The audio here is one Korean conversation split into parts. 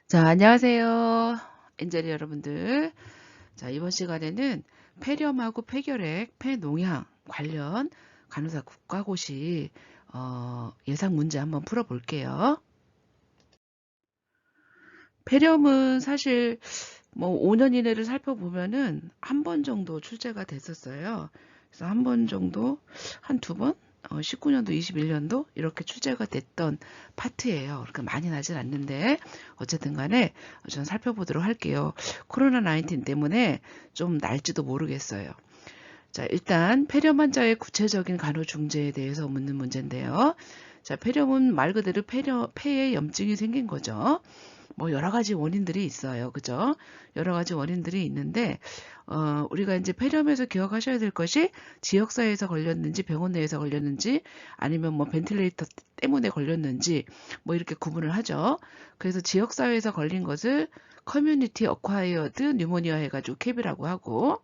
자, 안녕하세요. 엔젤 여러분들. 자, 이번 시간에는 폐렴하고 폐결핵, 폐농양 관련 간호사 국가고시 예상 문제 한번 풀어볼게요. 폐렴은 사실 뭐 5년 이내를 살펴보면은 한 번 정도 출제가 됐었어요. 그래서 한 번 정도, 한 두 번? 19년도, 21년도 이렇게 출제가 됐던 파트예요. 그렇게 많이 나진 않는데 어쨌든 간에 전 살펴보도록 할게요. 코로나 19 때문에 좀 날지도 모르겠어요. 자, 일단 폐렴 환자의 구체적인 간호 중재에 대해서 묻는 문제인데요. 자, 폐렴은 말 그대로 폐에 염증이 생긴 거죠. 뭐 여러 가지 원인들이 있어요. 그죠? 여러 가지 원인들이 있는데 우리가 이제 폐렴에서 기억하셔야 될 것이 지역사회에서 걸렸는지 병원 내에서 걸렸는지 아니면 뭐 벤틸레이터 때문에 걸렸는지 뭐 이렇게 구분을 하죠. 그래서 지역사회에서 걸린 것을 커뮤니티 어콰이어드 뉴모니아 해가지고 캡이라고 하고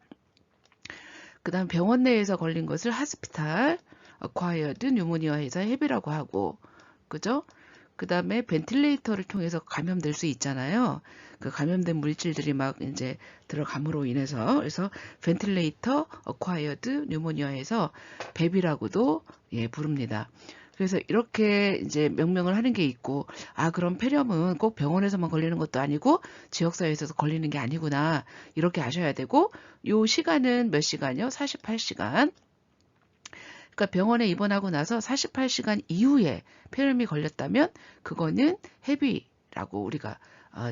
그 다음 병원 내에서 걸린 것을 하스피탈 어콰이어드 뉴모니아 해서 헤비라고 하고 그죠? 그 다음에 벤틸레이터를 통해서 감염될 수 있잖아요. 그 감염된 물질들이 막 이제 들어감으로 인해서 그래서 벤틸레이터 어콰이어드 뉴모니아에서 뱀이라고도 부릅니다. 그래서 이렇게 이제 명명을 하는 게 있고 그럼 폐렴은 꼭 병원에서만 걸리는 것도 아니고 지역사회에서도 걸리는 게 아니구나 이렇게 아셔야 되고 요 시간은 몇 시간이요? 48시간. 그러니까 병원에 입원하고 나서 48시간 이후에 폐렴이 걸렸다면 그거는 해비라고 우리가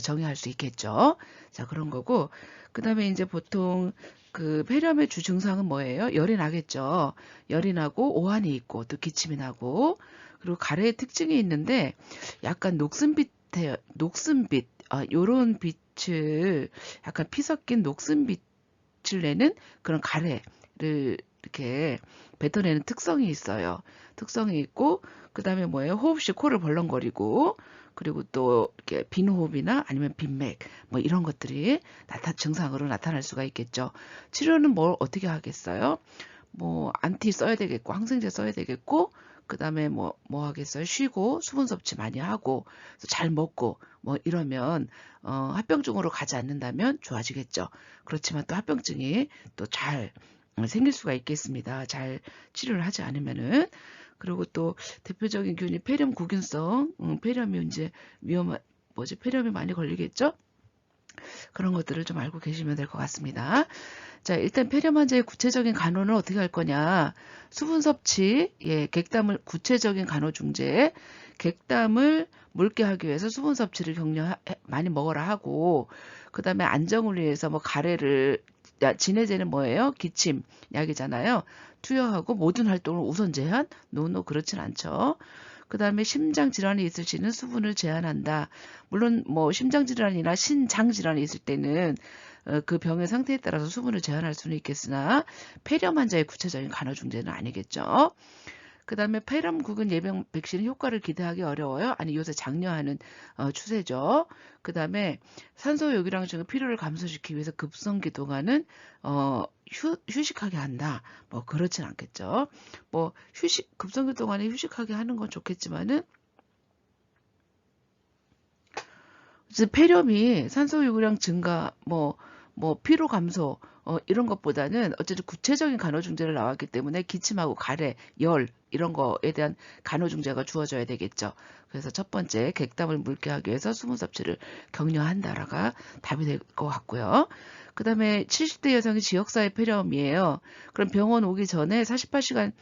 정의할 수 있겠죠. 자, 그런 거고 그다음에 이제 보통 그 폐렴의 주 증상은 뭐예요? 열이 나겠죠. 열이 나고 오한이 있고 또 기침이 나고 그리고 가래의 특징이 있는데 약간 녹슨빛 요런 빛을 약간 피 섞인 녹슨빛을 내는 그런 가래를 이렇게 뱉어내는 특성이 있어요. 특성이 있고 그 다음에 뭐예요? 호흡 시 코를 벌렁거리고 그리고 또 이렇게 빈호흡이나 아니면 빈맥 뭐 이런 것들이 증상으로 나타날 수가 있겠죠. 치료는 뭘 어떻게 하겠어요? 뭐 안티 써야 되겠고 항생제 써야 되겠고 그 다음에 뭐 하겠어요? 쉬고 수분 섭취 많이 하고 잘 먹고 뭐 이러면 합병증으로 가지 않는다면 좋아지겠죠. 그렇지만 또 합병증이 또 잘 생길 수가 있겠습니다. 잘 치료를 하지 않으면은. 그리고 또 대표적인 균이 폐렴 구균성, 폐렴이 이제 폐렴이 많이 걸리겠죠? 그런 것들을 좀 알고 계시면 될 것 같습니다. 자, 일단 폐렴 환자의 구체적인 간호는 어떻게 할 거냐? 수분 섭취, 객담을 구체적인 간호 중재, 객담을 묽게 하기 위해서 수분 섭취를 많이 먹어라 하고, 그 다음에 안정을 위해서 뭐 가래를 진해제는 뭐예요? 기침 약이잖아요. 투여하고 모든 활동을 우선 제한? 노노 그렇진 않죠. 그 다음에 심장 질환이 있을 시는 수분을 제한한다. 물론 뭐 심장 질환이나 신장 질환이 있을 때는 그 병의 상태에 따라서 수분을 제한할 수는 있겠으나 폐렴 환자의 구체적인 간호 중재는 아니겠죠. 그 다음에 폐렴구근 예방 백신 효과를 기대하기 어려워요. 아니 요새 장려하는 추세죠. 그 다음에 산소 요기량증의 필요를 감소시키기 위해서 급성기 동안은 휴식하게 한다. 뭐 그렇진 않겠죠. 뭐 급성기 동안에 휴식하게 하는 건 좋겠지만은 폐렴이 산소 요구량 증가, 피로 감소, 이런 것보다는 어쨌든 구체적인 간호중재를 나왔기 때문에 기침하고 가래, 열, 이런 거에 대한 간호중재가 주어져야 되겠죠. 그래서 첫 번째, 객담을 묽게 하기 위해서 수분 섭취를 격려한다라가 답이 될 것 같고요. 그 다음에 70대 여성이 지역사회 폐렴이에요. 그럼 병원 오기 전에 48시간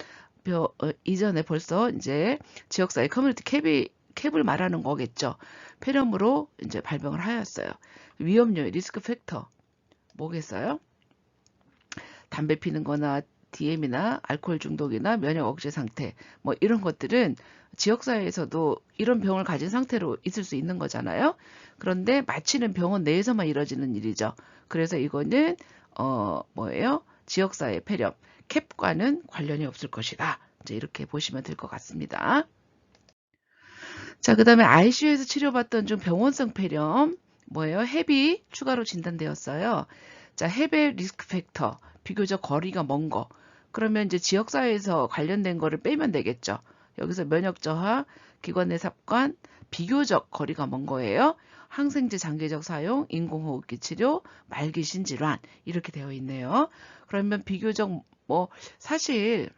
이전에 벌써 이제 지역사회 커뮤니티 캡을 말하는 거겠죠. 폐렴으로 이제 발병을 하였어요. 위험요, 리스크 팩터 뭐겠어요? 담배 피는 거나 DM이나 알코올 중독이나 면역 억제 상태 뭐 이런 것들은 지역사회에서도 이런 병을 가진 상태로 있을 수 있는 거잖아요. 그런데 마취는 병원 내에서만 이루어지는 일이죠. 그래서 이거는 뭐예요? 지역사회 폐렴 캡과는 관련이 없을 것이다. 이제 이렇게 보시면 될 것 같습니다. 자, 그 다음에 ICU에서 치료받던 좀 병원성 폐렴, 뭐예요? 헤비 추가로 진단되었어요. 자, 헤베 리스크 팩터, 비교적 거리가 먼 거. 그러면 이제 지역사회에서 관련된 거를 빼면 되겠죠. 여기서 면역 저하, 기관 내 삽관, 비교적 거리가 먼 거예요. 항생제 장기적 사용, 인공호흡기 치료, 말기 신질환 이렇게 되어 있네요. 그러면 비교적 사실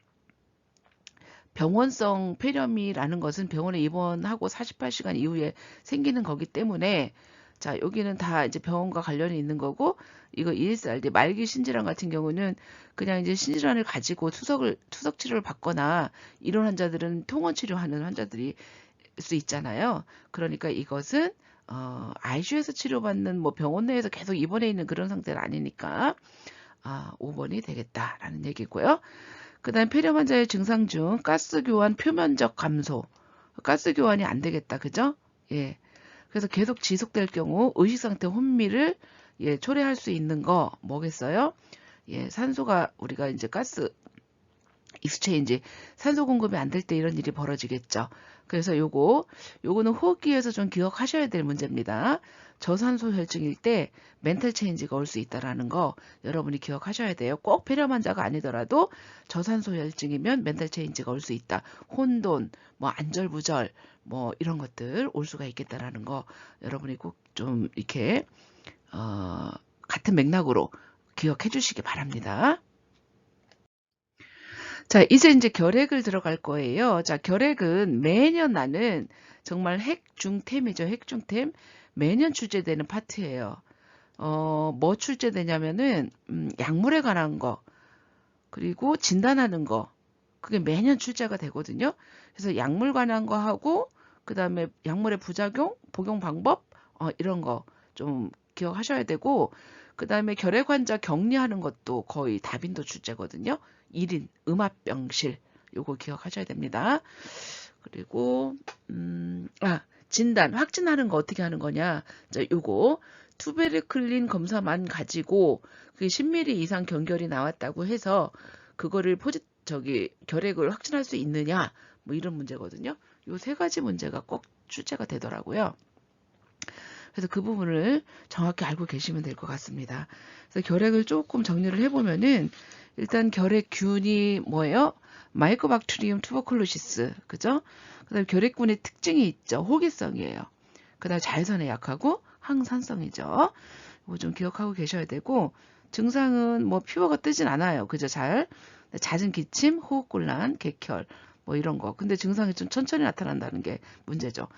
병원성 폐렴이라는 것은 병원에 입원하고 48시간 이후에 생기는 거기 때문에 자, 여기는 다 이제 병원과 관련이 있는 거고, 이거 ESRD, 말기 신질환 같은 경우는 그냥 이제 신질환을 가지고 투석 치료를 받거나 이런 환자들은 통원 치료하는 환자들이 수 있잖아요. 그러니까 이것은 ICU에서 치료받는 병원 내에서 계속 입원해 있는 그런 상태는 아니니까 5번이 되겠다라는 얘기고요. 그 다음 폐렴 환자의 증상 중 가스 교환 표면적 감소. 가스 교환이 안 되겠다. 그죠? 예. 그래서 계속 지속될 경우 의식상태 혼미를 초래할 수 있는 거 뭐겠어요? 예, 산소가 우리가 이제 가스 익스체인지 산소 공급이 안 될 때 이런 일이 벌어지겠죠. 그래서 요거는 호흡기에서 좀 기억하셔야 될 문제입니다. 저산소 혈증일 때 멘탈 체인지가 올 수 있다라는 거 여러분이 기억하셔야 돼요. 꼭 폐렴 환자가 아니더라도 저산소 혈증이면 멘탈 체인지가 올 수 있다. 혼돈, 안절부절, 이런 것들 올 수가 있겠다라는 거 여러분이 꼭 좀 이렇게 같은 맥락으로 기억해 주시기 바랍니다. 자, 이제 결핵을 들어갈 거예요. 자, 결핵은 매년 나는 정말 핵중템이죠. 핵중템. 매년 출제되는 파트예요. 뭐 출제되냐면은 약물에 관한 거 그리고 진단하는 거 그게 매년 출제가 되거든요. 그래서 약물 관한 거 하고 그 다음에 약물의 부작용, 복용 방법 이런 거 좀 기억하셔야 되고 그 다음에 결핵 환자 격리하는 것도 거의 다빈도 출제거든요. 1인 음압병실 요거 기억하셔야 됩니다. 그리고 진단 확진하는 거 어떻게 하는 거냐? 자, 요거 투베르클린 검사만 가지고 그게 10mm 이상 경결이 나왔다고 해서 그거를 결핵을 확진할 수 있느냐? 이런 문제거든요. 요 세 가지 문제가 꼭 출제가 되더라고요. 그래서 그 부분을 정확히 알고 계시면 될 것 같습니다. 그래서 결핵을 조금 정리를 해보면은 일단 결핵균이 뭐예요? 마이코박테리움 투버클로시스, 그죠? 그다음 결핵균의 특징이 있죠. 호기성이에요. 그다음 자외선에 약하고 항산성이죠. 이거 좀 기억하고 계셔야 되고 증상은 피부가 뜨진 않아요. 그죠? 잦은 기침, 호흡곤란, 객혈 이런 거. 근데 증상이 좀 천천히 나타난다는 게 문제죠.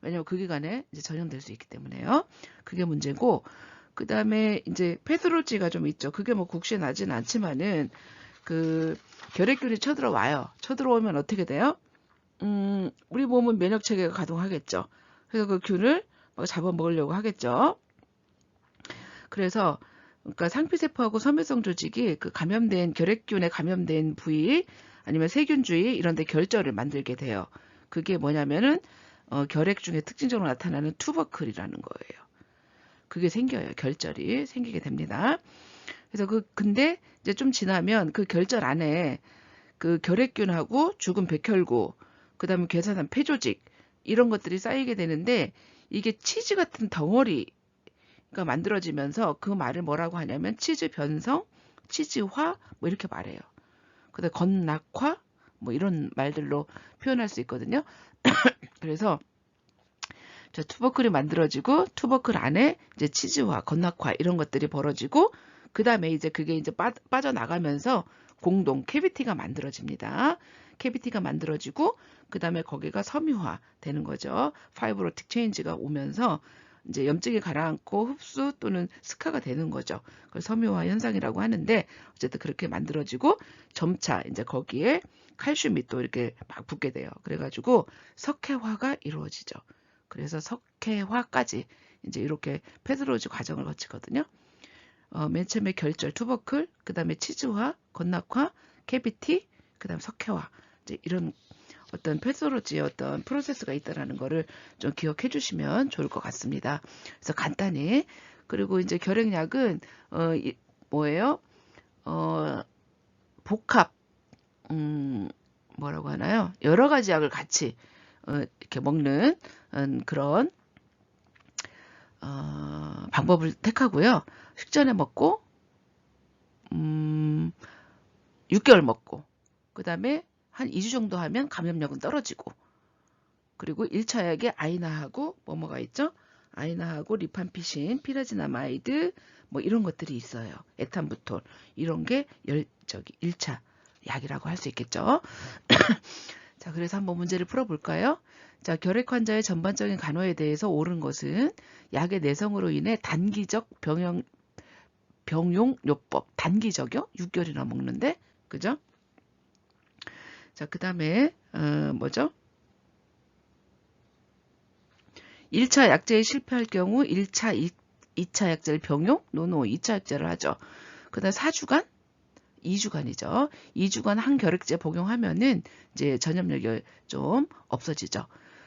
왜냐면 그 기간에 이제 전염될 수 있기 때문에요. 그게 문제고, 그 다음에 이제 패스로지가 좀 있죠. 그게 국시에 나진 않지만은 그 결핵균이 쳐들어와요. 쳐들어오면 어떻게 돼요? 우리 몸은 면역 체계가 가동하겠죠. 그래서 그 균을 잡아먹으려고 하겠죠. 그래서 그러니까 상피세포하고 섬유성 조직이 그 결핵균에 감염된 부위 아니면 세균주의 이런 데 결절을 만들게 돼요. 그게 뭐냐면은 결핵 중에 특징적으로 나타나는 투버클이라는 거예요. 그게 생겨요. 결절이 생기게 됩니다. 그래서 근데 이제 좀 지나면 그 결절 안에 그 결핵균하고 죽은 백혈구, 그다음에 괴사산 폐조직 이런 것들이 쌓이게 되는데 이게 치즈 같은 덩어리가 만들어지면서 그 말을 뭐라고 하냐면 치즈 변성, 치즈화 이렇게 말해요. 그다음 건낙화 이런 말들로 표현할 수 있거든요. 그래서 저 투버클이 만들어지고 투버클 안에 이제 치즈화, 건낙화 이런 것들이 벌어지고 그 다음에 이제 그게 이제 빠져나가면서 공동 캐비티가 만들어집니다. 캐비티가 만들어지고 그 다음에 거기가 섬유화 되는 거죠. 파이브로틱 체인지가 오면서 이제 염증이 가라앉고 흡수 또는 스카가 되는 거죠. 그걸 섬유화 현상이라고 하는데 어쨌든 그렇게 만들어지고 점차 이제 거기에 칼슘이 또 이렇게 막 붙게 돼요. 그래가지고 석회화가 이루어지죠. 그래서 석회화까지 이제 이렇게 패스로지 과정을 거치거든요. 맨 처음에 결절, 투버클, 그 다음에 치즈화, 건낙화, 캐비티, 그 다음 석회화 이제 이런 어떤 패스로지의 어떤 프로세스가 있다라는 거를 좀 기억해 주시면 좋을 것 같습니다. 그래서 간단히 그리고 이제 결핵약은 뭐예요? 복합 뭐라고 하나요? 여러 가지 약을 같이 이렇게 먹는 그런 방법을 택하고요. 식전에 먹고 6개월 먹고 그 다음에 한 2주 정도 하면 감염력은 떨어지고 그리고 1차 약에 아이나하고 뭐뭐가 있죠? 아이나하고 리팜피신, 피라지나마이드 뭐 이런 것들이 있어요. 에탄부톨 이런 게 1차 약이라고 할 수 있겠죠. 자, 그래서 한번 문제를 풀어볼까요? 자, 결핵 환자의 전반적인 간호에 대해서 옳은 것은 약의 내성으로 인해 단기적 병용요법, 단기적이요? 6개월이나 먹는데, 그죠? 자, 그 다음에 뭐죠? 1차 약제에 실패할 경우 1차, 2차 약제를 병용? 노노, 2차 약제를 하죠. 그 다음 4주간? 2주간이죠. 2주간 항결핵제 복용하면은 이제 전염력이 좀 없어지죠.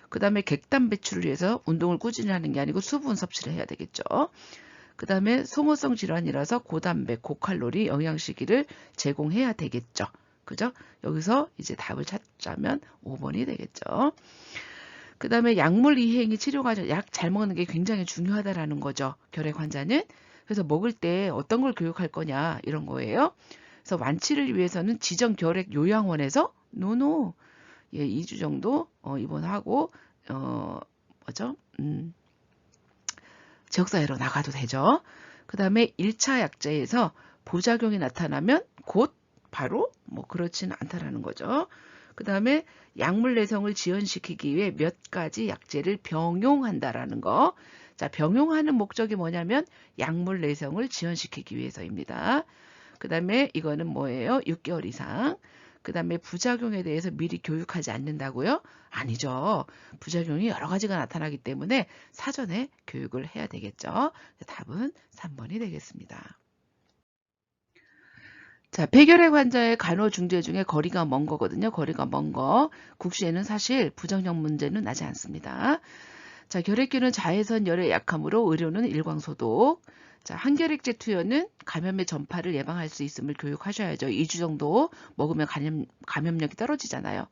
그 다음에 객단 배출을 위해서 운동을 꾸준히 하는 게 아니고 수분 섭취를 해야 되겠죠. 그 다음에 소모성 질환이라서 고단백, 고칼로리 영양식을 제공해야 되겠죠. 그죠? 여기서 이제 답을 찾자면 5번이 되겠죠. 그 다음에 약물 이행이 치료 과정, 약 잘 먹는 게 굉장히 중요하다라는 거죠. 결핵 환자는. 그래서 먹을 때 어떤 걸 교육할 거냐 이런 거예요. 그래서 완치를 위해서는 지정 결핵 요양원에서 노노 예, 2주 정도 입원하고 뭐죠? 지역사회로 나가도 되죠. 그 다음에 1차 약제에서 부작용이 나타나면 곧 바로 뭐 그렇지는 않다라는 거죠. 그 다음에 약물 내성을 지연시키기 위해 몇 가지 약제를 병용한다라는 거. 자, 병용하는 목적이 뭐냐면 약물 내성을 지연시키기 위해서입니다. 그 다음에 이거는 뭐예요? 6개월 이상. 그 다음에 부작용에 대해서 미리 교육하지 않는다고요? 아니죠. 부작용이 여러 가지가 나타나기 때문에 사전에 교육을 해야 되겠죠. 답은 3번이 되겠습니다. 자, 폐결핵 환자의 간호 중재 중에 거리가 먼 거거든요. 거리가 먼 거. 국시에는 사실 부정형 문제는 나지 않습니다. 자, 결핵균은 자외선 열에 약하므로 의료는 일광소독. 자, 항결핵제 투여는 감염의 전파를 예방할 수 있음을 교육하셔야죠. 2주 정도 먹으면 감염력이 떨어지잖아요.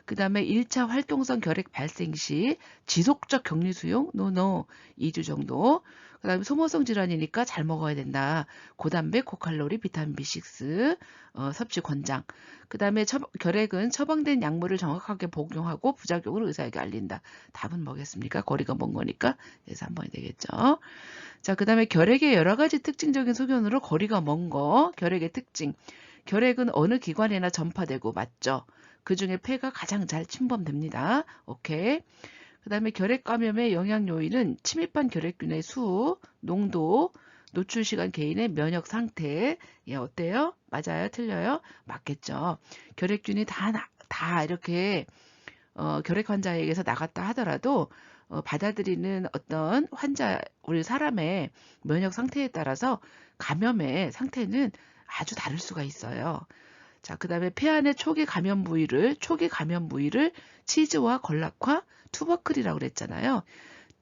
그 다음에 1차 활동성 결핵 발생 시 지속적 격리 수용, 노노, 2주 정도. 그 다음에 소모성 질환이니까 잘 먹어야 된다. 고단백, 고칼로리, 비타민 B6 섭취 권장. 그 다음에 결핵은 처방된 약물을 정확하게 복용하고 부작용을 의사에게 알린다. 답은 뭐겠습니까? 거리가 먼 거니까. 그래서 3번이 되겠죠. 자, 그 다음에 결핵의 여러 가지 특징적인 소견으로 거리가 먼 거, 결핵의 특징. 결핵은 어느 기관에나 전파되고 맞죠? 그 중에 폐가 가장 잘 침범됩니다. 오케이. 그 다음에 결핵 감염의 영향 요인은 침입한 결핵균의 수, 농도, 노출 시간 개인의 면역 상태. 예, 어때요? 맞아요? 틀려요? 맞겠죠. 결핵균이 다 이렇게 결핵 환자에게서 나갔다 하더라도 받아들이는 어떤 우리 사람의 면역 상태에 따라서 감염의 상태는 아주 다를 수가 있어요. 자, 그 다음에 폐 안의 초기 감염 부위를 치즈와 걸락화, 투버클이라고 그랬잖아요.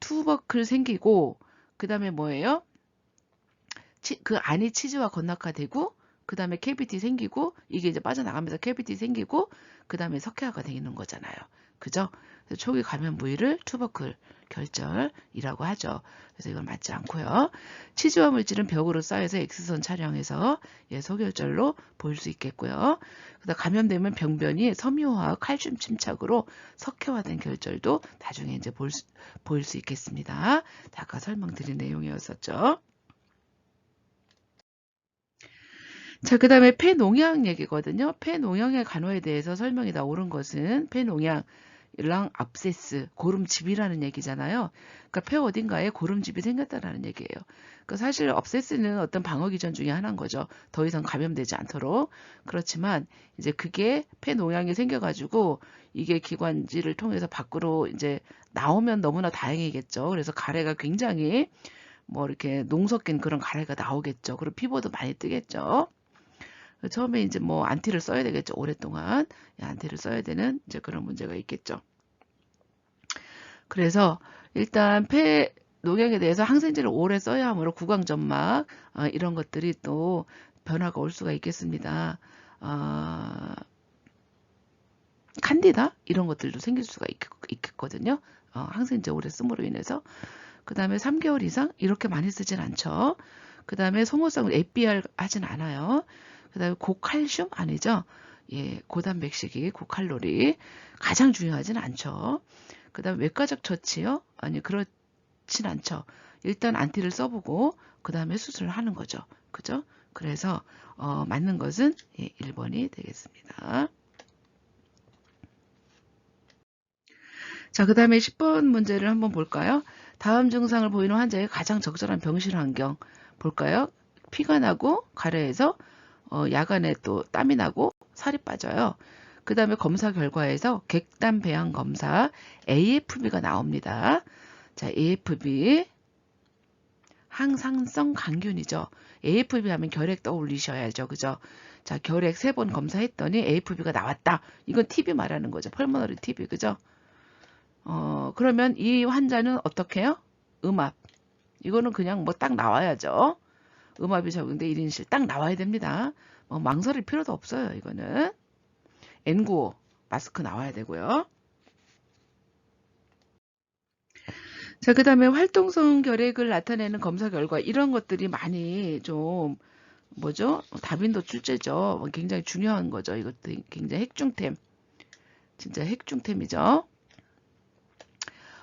투버클 생기고, 그 다음에 뭐예요? 그 안이 치즈와 건락화되고, 그 다음에 캐비티 생기고, 이게 이제 빠져나가면서 캐비티 생기고, 그 다음에 석회화가 되는 거잖아요. 그죠? 그래서 초기 감염 부위를 투버클 결절이라고 하죠. 그래서 이건 맞지 않고요. 치즈와 물질은 벽으로 쌓여서 X선 촬영해서 소결절로 보일 수 있겠고요. 그다음 감염되면 병변이 섬유화와 칼슘 침착으로 석회화된 결절도 나중에 이제 보일 수 있겠습니다. 아까 설명드린 내용이었었죠. 자, 그 다음에 폐농양 얘기거든요. 폐농양의 간호에 대해서 설명이 다 옳은 것은 폐농양, 랑 압세스, 고름집이라는 얘기잖아요. 그러니까 폐 어딘가에 고름집이 생겼다라는 얘기예요. 그러니까 사실 압세스는 어떤 방어 기전 중에 하나인 거죠. 더 이상 감염되지 않도록. 그렇지만 이제 그게 폐 농양이 생겨가지고 이게 기관지를 통해서 밖으로 이제 나오면 너무나 다행이겠죠. 그래서 가래가 굉장히 뭐 이렇게 농 섞인 그런 가래가 나오겠죠. 그리고 피부도 많이 뜨겠죠. 처음에 이제 뭐 안티를 써야 되겠죠. 오랫동안 안티를 써야 되는 이제 그런 문제가 있겠죠. 그래서 일단 폐 농약에 대해서 항생제를 오래 써야 하므로 구강점막 이런 것들이 또 변화가 올 수가 있겠습니다. 칸디다 이런 것들도 생길 수가 있겠거든요. 항생제 오래 씀으로 인해서. 그 다음에 3개월 이상 이렇게 많이 쓰진 않죠. 그 다음에 소모성을 APR 하진 않아요. 그 다음에 고칼슘 아니죠. 예, 고단백식이 고칼로리 가장 중요하진 않죠. 그 다음에 외과적 처치요? 아니, 그렇진 않죠. 일단 안티를 써보고, 그 다음에 수술을 하는 거죠. 그죠? 그래서, 맞는 것은 1번이 되겠습니다. 자, 그 다음에 10번 문제를 한번 볼까요? 다음 증상을 보이는 환자의 가장 적절한 병실 환경 볼까요? 피가 나고 가래에서 야간에 또 땀이 나고 살이 빠져요. 그 다음에 검사 결과에서 객단 배양 검사 AFB가 나옵니다. 자, AFB 항상성 강균이죠. AFB 하면 결핵 떠올리셔야죠. 그죠? 자, 결핵 3번 검사했더니 AFB가 나왔다. 이건 TB 말하는 거죠. 펄모너리 TB. 그죠? 그러면 이 환자는 어떻게 해요? 음압. 이거는 그냥 뭐 딱 나와야죠. 음압이 적용돼 1인실 딱 나와야 됩니다. 망설일 필요도 없어요. 이거는. N95 마스크 나와야 되고요. 자, 그 다음에 활동성 결핵을 나타내는 검사 결과 이런 것들이 많이 좀 뭐죠? 다빈도 출제죠. 굉장히 중요한 거죠. 이것도 굉장히 핵중템. 진짜 핵중템이죠.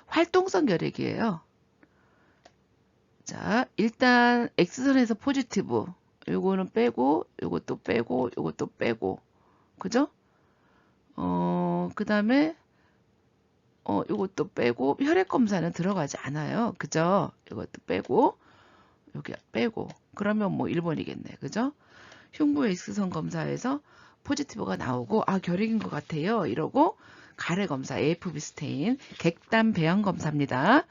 활동성 결핵이에요. 자, 일단 X선에서 포지티브. 요거는 빼고, 요것도 빼고, 요것도 빼고. 그죠? 그 다음에 요것도 빼고 혈액 검사는 들어가지 않아요. 그죠? 이것도 빼고 여기 빼고 그러면 뭐 1번이겠네. 그죠? 흉부 X선 검사에서 포지티브가 나오고 결핵인 것 같아요. 이러고 가래 검사 AFB 스테인 객단 배양 검사입니다.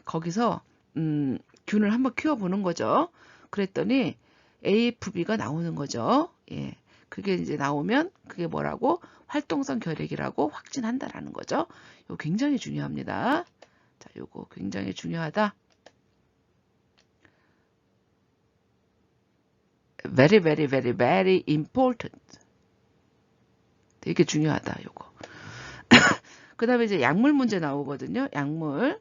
거기서 균을 한번 키워보는 거죠. 그랬더니 AFB가 나오는 거죠. 예. 그게 이제 나오면 그게 뭐라고? 활동성 결핵이라고 확진한다라는 거죠. 이거 굉장히 중요합니다. 자, 요거 굉장히 중요하다. Very, very, very, very important. 되게 중요하다, 요거. 그 다음에 이제 약물 문제 나오거든요. 약물.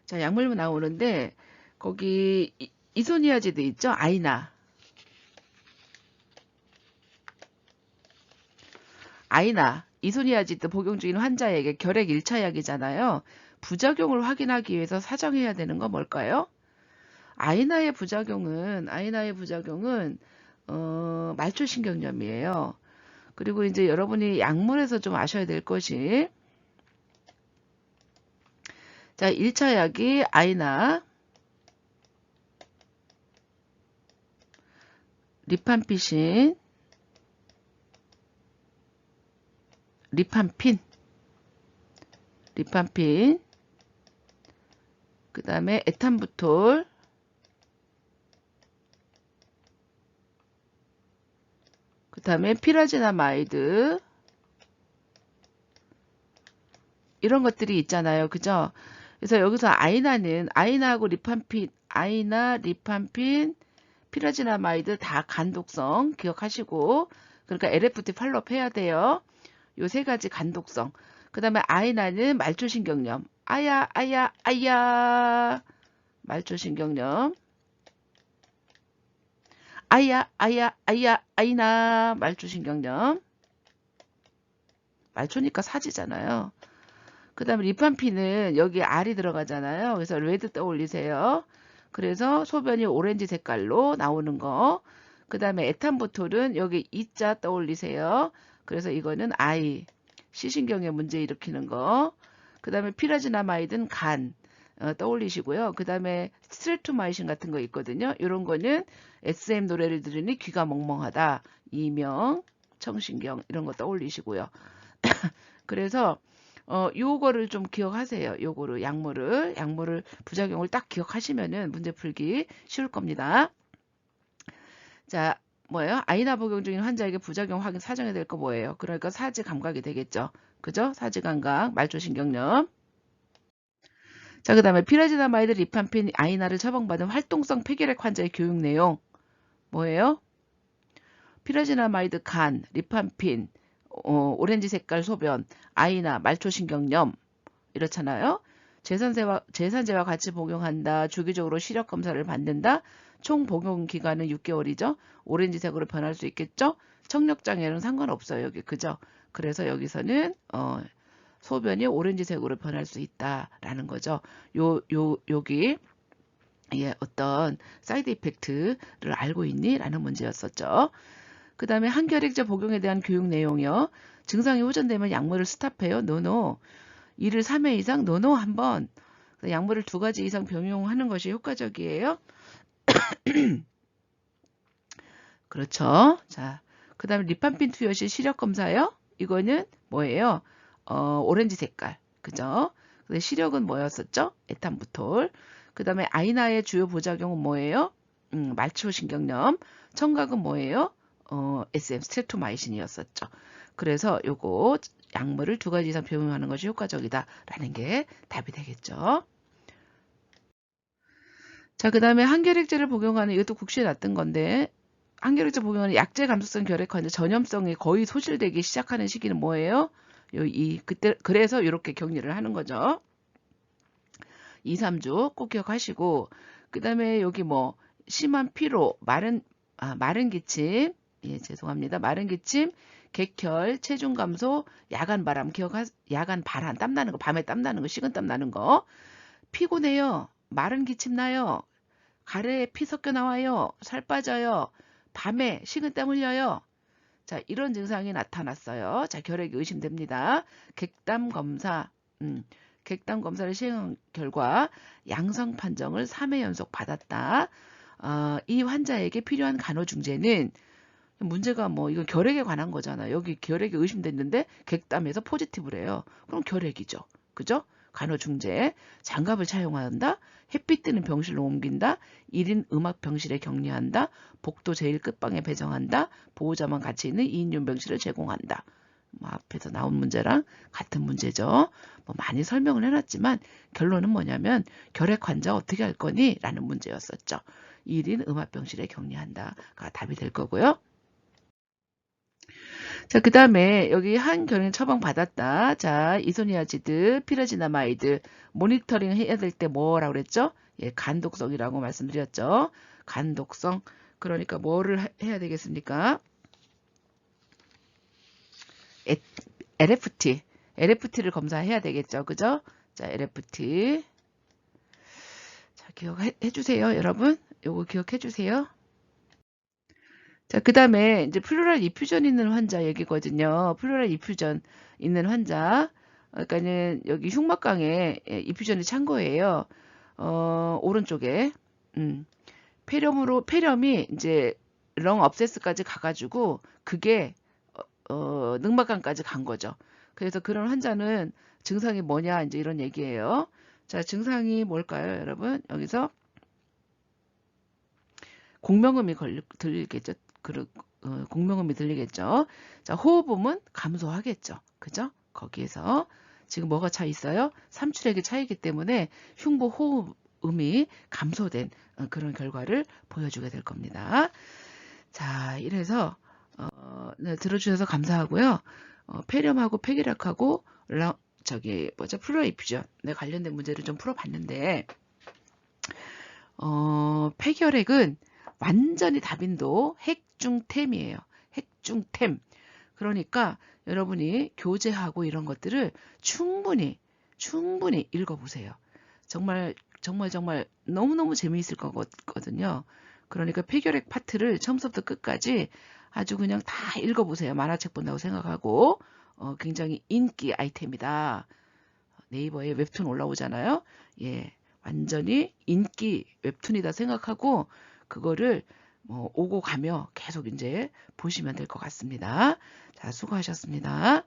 자, 약물 나오는데, 거기 이소니아지드 있죠? 아이나. 이소니아지드 복용 중인 환자에게 결핵 1차 약이잖아요. 부작용을 확인하기 위해서 사정해야 되는 건 뭘까요? 아이나의 부작용은 말초신경염이에요. 그리고 이제 여러분이 약물에서 좀 아셔야 될 것이 자, 1차 약이 아이나 리판핀 그 다음에 에탄부톨 그 다음에 피라지나마이드 이런 것들이 있잖아요. 그죠? 그래서 여기서 아이나하고 리판핀, 피라지나마이드 다 간독성 기억하시고 그러니까 LFT 팔로업 해야 돼요. 요 세 가지 간독성. 그 다음에 아이나는 말초신경염. 아야 말초신경염. 아이나 말초신경염. 말초니까 사지잖아요. 그 다음에 리판핀은 여기 R이 들어가잖아요. 그래서 레드 떠올리세요. 그래서 소변이 오렌지 색깔로 나오는 거. 그 다음에 에탄부톨은 여기 E자 떠올리세요. 그래서 이거는 I, 시신경에 문제 일으키는 거. 그 다음에 피라지나마이드는 간 떠올리시고요. 그 다음에 스트레토마이신 같은 거 있거든요. 이런 거는 SM 노래를 들으니 귀가 멍멍하다. 이명, 청신경 이런 거 떠올리시고요. 그래서 요거를 좀 기억하세요. 요거를 약물을 부작용을 딱 기억하시면은 문제 풀기 쉬울 겁니다. 자, 뭐예요? 아이나 복용 중인 환자에게 부작용 확인 사정해야 될 거 뭐예요? 그러니까 사지 감각이 되겠죠. 그죠? 사지 감각, 말초신경염. 자, 그 다음에 피라지나마이드, 리판핀, 아이나를 처방받은 활동성 폐결핵 환자의 교육 내용 뭐예요? 피라지나마이드 간, 리판핀, 오렌지 색깔 소변, 아이나, 말초신경염 이렇잖아요. 제산제와 같이 복용한다. 주기적으로 시력 검사를 받는다. 총 복용 기간은 6개월이죠. 오렌지색으로 변할 수 있겠죠. 청력장애는 상관없어요. 여기 그죠? 그래서 여기서는 소변이 오렌지색으로 변할 수 있다라는 거죠. 여기 예, 어떤 사이드 이펙트를 알고 있니? 라는 문제였었죠. 그 다음에 한결액제 복용에 대한 교육 내용이요. 증상이 호전되면 약물을 스탑해요. 노노. 2를 3회 이상 노노 한번. 약물을 2가지 이상 병용하는 것이 효과적이에요. 그렇죠. 자, 그 다음에 리판핀 투여 시 시력 검사요. 이거는 뭐예요? 오렌지 색깔. 그죠? 근데 시력은 뭐였었죠? 에탄부톨. 그 다음에 아이나의 주요 부작용은 뭐예요? 말초신경염. 청각은 뭐예요? SM 스트레토마이신이었었죠. 그래서 요거 약물을 2가지 이상 병용하는 것이 효과적이다라는 게 답이 되겠죠. 자, 그 다음에 한결액제를 복용하는 이것도 국시에 났던 건데 한결액제 복용하는 약제 감수성 결핵 환자 전염성이 거의 소실되기 시작하는 시기는 뭐예요? 그때 그래서 이렇게 격리를 하는 거죠. 2, 3주 꼭 기억하시고 그 다음에 여기 뭐 심한 피로, 마른 기침, 예, 죄송합니다. 마른 기침, 객혈, 체중 감소, 야간 바람 야간 발한 땀 나는 거, 밤에 땀 나는 거, 식은땀 나는 거, 피곤해요. 마른 기침 나요. 가래에 피 섞여 나와요. 살 빠져요. 밤에 식은땀 흘려요. 자, 이런 증상이 나타났어요. 자, 결핵이 의심됩니다. 객담 검사, 객담 검사를 시행한 결과 양성 판정을 3회 연속 받았다. 이 환자에게 필요한 간호중재는 문제가 뭐 이거 결핵에 관한 거잖아요. 여기 결핵이 의심됐는데 객담에서 포지티브래요. 그럼 결핵이죠. 그죠? 간호중재, 장갑을 차용한다, 햇빛 뜨는 병실로 옮긴다, 1인 음악 병실에 격리한다, 복도 제일 끝방에 배정한다, 보호자만 같이 있는 2인용 병실을 제공한다. 뭐 앞에서 나온 문제랑 같은 문제죠. 뭐 많이 설명을 해놨지만 결론은 뭐냐면 결핵 환자 어떻게 할 거니? 라는 문제였었죠. 1인 음압병실에 격리한다가 답이 될 거고요. 자, 그 다음에 여기 한 결핵 처방 받았다. 자, 이소니아지드, 피라지나마이드 모니터링 해야 될 때 뭐라고 그랬죠? 예, 간독성이라고 말씀드렸죠. 간독성. 그러니까 뭐를 해야 되겠습니까? LFT. LFT를 검사해야 되겠죠. 그죠? 자, LFT. 자, 기억해 주세요, 여러분. 요거 기억해 주세요. 자, 그 다음에 이제 플루랄 이퓨전 있는 환자 얘기거든요. 플루랄 이퓨전 있는 환자. 그러니까는 여기 흉막강에 이퓨전이 찬 거예요. 오른쪽에. 폐렴이 이제 렁 업세스까지 가가지고 그게 늑막강까지 간 거죠. 그래서 그런 환자는 증상이 뭐냐 이제 이런 얘기예요. 자, 증상이 뭘까요, 여러분? 여기서 공명음이 들리겠죠. 공명음이 들리겠죠. 자, 호흡음은 감소하겠죠. 그죠? 거기에서 지금 뭐가 차 있어요? 삼출액의 차이기 때문에 흉부 호흡음이 감소된 그런 결과를 보여주게 될 겁니다. 자, 이래서 네, 들어주셔서 감사하고요. 폐렴하고 폐결핵하고 플루랄 이퓨전에 관련된 문제를 좀 풀어봤는데 폐결핵은 완전히 다빈도 핵중템이에요. 핵중템. 그러니까 여러분이 교재하고 이런 것들을 충분히 읽어보세요. 정말 너무너무 재미있을 거거든요. 그러니까 폐결핵 파트를 처음부터 끝까지 아주 그냥 다 읽어보세요. 만화책 본다고 생각하고 굉장히 인기 아이템이다. 네이버에 웹툰 올라오잖아요. 예, 완전히 인기 웹툰이다 생각하고 그거를 오고 가며 계속 이제 보시면 될 것 같습니다. 자, 수고하셨습니다.